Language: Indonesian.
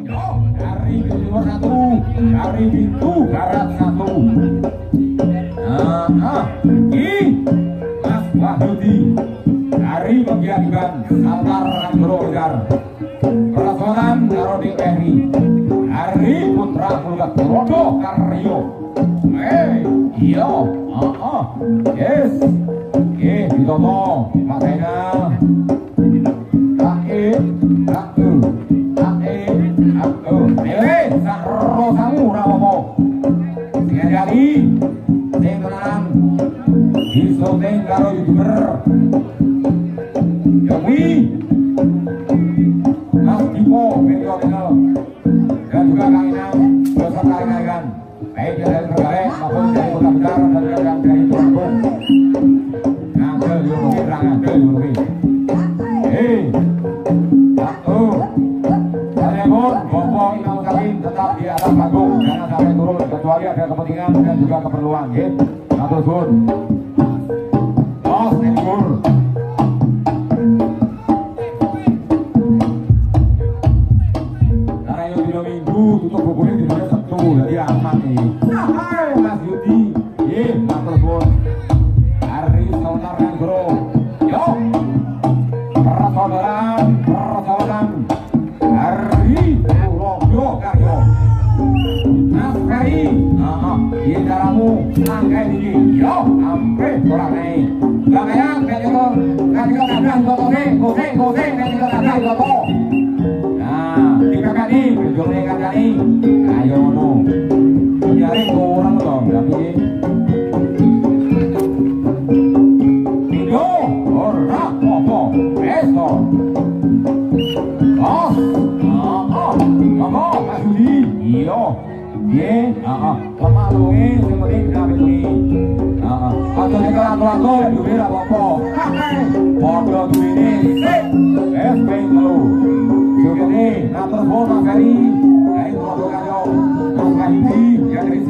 Yo, dari pintu timur 1, dari pintu barat 1. Mas Wahyudi dari penggiatan Saltar Ranggoro Perlawanan karo DPRI dari Putra Kulkat Rodo Karyo. Iya, yes, ditomo Pak Tena. Sarosamu rawomo sekali sing tenan disoteng karo YouTuber Yogi Mas Dipo Medio Channel dan juga Kang Inang beserta rekan-rekan baik dari Trenggalek maupun dari Kota Blitar dan juga dari Tulungagung. Ngandel Yogi, ngandel Yogi. Bapak Imam Salim tetap di atas panggung, jangan sampai turun kecuali ada kepentingan dan juga keperluan. Matur suwun. Bos Nengur. Karena itu dino Minggu tutup bukunya di hari Sabtu, jadi aman nih. Mas Yudi, matur suwun. Hari Saltar Ranggoro. Yo, persaudaraan. Iya caramu angkai tinggi, yo, ampe kurang naik. Gak kayak kalau kadang goseng, kadang goto. Nah, tiga kali berjuangnya kali. Ayo no, cari orang dong, tapi video orang apa, besok. Ngomong, Mas Yudi, iyo. Pemaluin sing penting dinamiki. Aja dikelang-kelang duwe ra apa-apa. Padha duwene SP lu. Jogene matur nuwun Mas Ferry. Ayo padha karo Mas Kahindi, ya dari